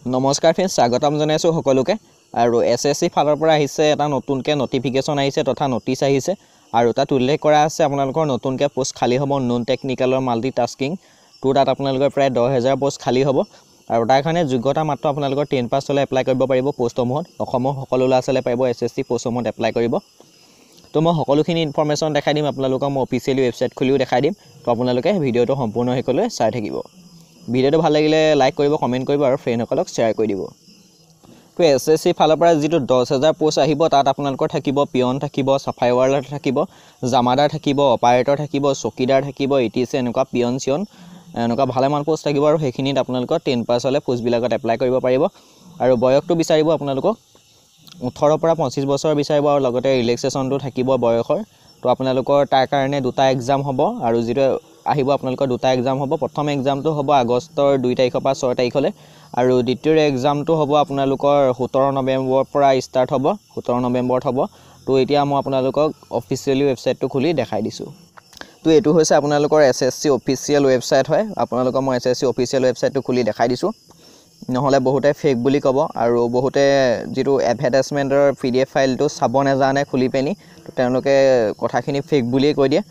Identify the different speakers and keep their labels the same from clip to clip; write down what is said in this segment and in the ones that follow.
Speaker 1: নমস্কাৰ ফ্ৰেণ্ডছ, স্বাগতম জনাইছোঁ সকলোকে। আৰু এছএছচি ফালৰ পৰা আহিছে এটা নতুনকৈ নটিফিকেশ্যন আহিছে তথা নটিচ আহিছে আৰু তাত উল্লেখ কৰা আছে আপোনালোকৰ নতুনকৈ পোষ্ট খালী হ'ব নন টেকনিকেলৰ মাল্টিটাস্কিং তাত আপোনালোকৰ প্ৰায় 10,000 পোষ্ট খালী হ'ব আৰু তাৰ কাৰণে যোগ্যতা মাত্ৰ আপোনালোকৰ 10 পাছ হ'লে এপ্লাই কৰিব পাৰিব পোষ্টসমূহত। অসমৰ সকলো ল'ৰা ছোৱালীয়ে পাৰিব এছএছচি পোষ্টসমূহত এপ্লাই কৰিব। তো মই সকলোখিনি ইনফৰমেশ্যন দেখাই দিম আপোনালোকক, মই অফিচিয়েলি ৱেবছাইট খুলিও দেখাই দিম। তো আপোনালোকে ভিডিঅ'টো সম্পূৰ্ণ শেষলৈ চাই থাকিব। ভিডিঅ'টো ভাল লাগিলে লাইক কৰিব, কমেণ্ট কৰিব আৰু ফ্ৰেণ্ডসকলক শ্বেয়াৰ কৰি দিব। তো এছএছচি ফালৰ পৰা যিটো 10,000 পোষ্ট আহিব তাত আপোনালোকৰ থাকিব পিয়ন থাকিব, চাফাই ৱাৰ্ডাৰ থাকিব, জামাদাৰ থাকিব, অপাৰেটৰ থাকিব, চকীদাৰ থাকিব, ইটিচি এনেকুৱা পিয়ন চিয়ন এনেকুৱা ভালেমান পোষ্ট থাকিব আৰু সেইখিনিত আপোনালোকৰ 10 পাছ হ'লে পোষ্টবিলাকত এপ্লাই কৰিব পাৰিব। আৰু বয়সটো বিচাৰিব আপোনালোকক 18 পৰা 25 বছৰ বিচাৰিব আৰু লগতে ৰিলেক্সেশ্যনটো থাকিব বয়সৰ। তো আপোনালোকৰ তাৰ কাৰণে দুটা এক্সাম হ'ব আৰু যিটো আহিব আপোনালোকৰ দুটা এক্সাম হ'ব। প্ৰথম এক্সামটো হ'ব আগষ্টৰ 2 তাৰিখৰ পৰা 6 তাৰিখলৈ আৰু দ্বিতীয় এক্সামটো হ'ব আপোনালোকৰ 17 নৱেম্বৰৰ পৰা ষ্টাৰ্ট হ'ব, 17 নৱেম্বৰত হ'ব। তো এতিয়া মই আপোনালোকক অফিচিয়েলি ৱেবছাইটটো খুলি দেখাই দিছোঁ। তো এইটো হৈছে আপোনালোকৰ এছএছচি অফিচিয়েল ৱেবছাইট হয়। আপোনালোকক মই এছএছচি অফিচিয়েল ৱেবছাইটটো খুলি দেখাই দিছোঁ, নহ'লে বহুতে ফেক বুলি ক'ব আৰু বহুতে যিটো এডভাৰটাইজমেণ্টৰ PDF ফাইলটো চাব নাজানে খুলি পিনি, তো তেওঁলোকে কথাখিনি ফেক বুলিয়ে কৈ দিয়ে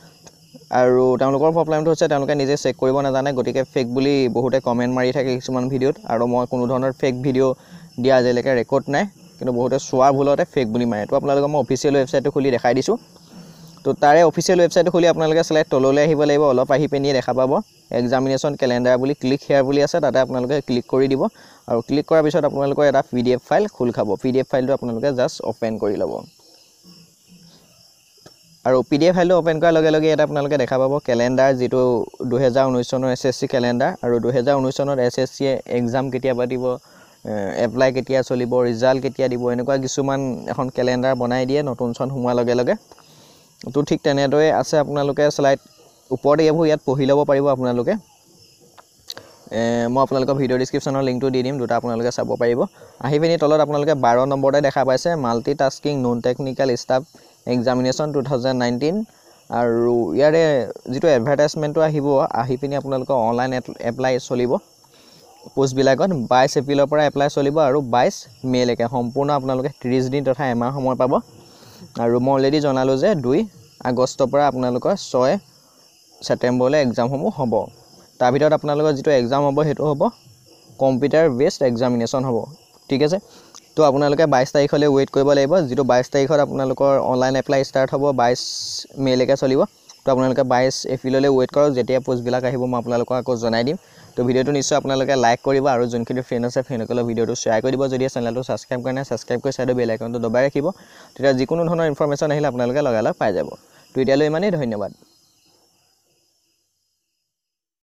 Speaker 1: আৰু তেওঁলোকৰ প্ৰব্লেমটো হৈছে তেওঁলোকে নিজে চেক কৰিব নাজানে, গতিকে ফেক বুলি বহুতে কমেণ্ট মাৰি থাকে কিছুমান ভিডিঅ'ত। আৰু মই কোনো ধৰণৰ ফেক ভিডিঅ' দিয়া আজিলৈকে ৰেকৰ্ড নাই, কিন্তু বহুতে চোৱাৰ ভুলতে ফেক বুলি মাৰে। তো আপোনালোকক মই অফিচিয়েল ৱেবছাইটটো খুলি দেখাই দিছোঁ। তো তাৰে অফিচিয়েল ৱেবছাইটটো খুলি আপোনালোকে শ্লাইড তললৈ আহিব লাগিব, অলপ আহি পিনিয়ে দেখা পাব এক্সামিনেশ্যন কেলেণ্ডাৰ বুলি ক্লিক হেয়াৰ বুলি আছে, তাতে আপোনালোকে ক্লিক কৰি দিব আৰু ক্লিক কৰাৰ পিছত আপোনালোকৰ এটা PDF ফাইল খোল খাব। PDF ফাইলটো আপোনালোকে জাষ্ট অ'পেন কৰি ল'ব আৰু PDF ফাইলটো অ'পেন কৰাৰ লগে লগে ইয়াত আপোনালোকে দেখা পাব কেলেণ্ডাৰ, যিটো 2019 চনৰ এছএছচি কেলেণ্ডাৰ আৰু 2019 চনত এছএছচিয়ে এক্সাম কেতিয়া পাতিব, এপ্লাই কেতিয়া চলিব, ৰিজাল্ট কেতিয়া দিব, এনেকুৱা কিছুমান এখন কেলেণ্ডাৰ বনাই দিয়ে নতুন চন সোমোৱাৰ লগে লগে। তো ঠিক তেনেদৰে আছে আপোনালোকে শ্লাইড ওপৰতে এইবোৰ ইয়াত পঢ়ি ল'ব পাৰিব আপোনালোকে। মই আপোনালোকৰ ভিডিঅ' ডিছক্ৰিপশ্যনৰ লিংকটো দি দিম, দুটা আপোনালোকে চাব পাৰিব। আহি পিনি তলত আপোনালোকে 12 নম্বৰতে দেখা পাইছে multitasking non technical staff examination 2019 আৰু ইয়াৰে যিটো এডভাৰটাইজমেণ্টটো আহিব আহি পিনি আপোনালোকৰ অনলাইন এপ্লাই চলিব পোষ্টবিলাকত। 22 এপ্ৰিলৰ পৰা এপ্লাই চলিব আৰু 22 মে'লৈকে সম্পূৰ্ণ আপোনালোকে 30 দিন তথা এমাহ সময় পাব। আৰু মই অলৰেডি জনালোঁ যে 2 আগষ্টৰ পৰা আপোনালোকৰ 6 ছেপ্টেম্বৰলৈ এক্সামসমূহ হ'ব। তাৰ ভিতৰত আপোনালোকৰ যিটো এক্সাম হ'ব সেইটো হ'ব কম্পিউটাৰ বেছড এক্সামিনেশ্যন হ'ব, ঠিক আছে। তো আপোনালোকে 22 তাৰিখলৈ ৱেইট কৰিব লাগিব, যিটো 22 তাৰিখত আপোনালোকৰ অনলাইন এপ্লাই ষ্টাৰ্ট হ'ব, 22 মে'লৈকে চলিব। তো আপোনালোকে 22 এপ্ৰিললৈ ৱেইট কৰক, যেতিয়া পোষ্টবিলাক আহিব মই আপোনালোকক আকৌ জনাই দিম। তো ভিডিঅ'টো নিশ্চয় আপোনালোকে লাইক কৰিব আৰু যোনখিনি ফ্ৰেণ্ড আছে ফ্ৰেণ্ডসকলক ভিডিঅ'টো শ্বেয়াৰ কৰি দিব। যদি চেনেলটো ছাবস্ক্ৰাইব কৰা নাই ছাবস্ক্ৰাইব কৰি চাইডৰ বেল আইকনটো দবাই ৰাখিব, তেতিয়া যিকোনো ধৰণৰ ইনফৰমেশ্যন আহিলে আপোনালোকে লগালগ পাই যাব। তো এতিয়ালৈ ইমানেই, ধন্যবাদ।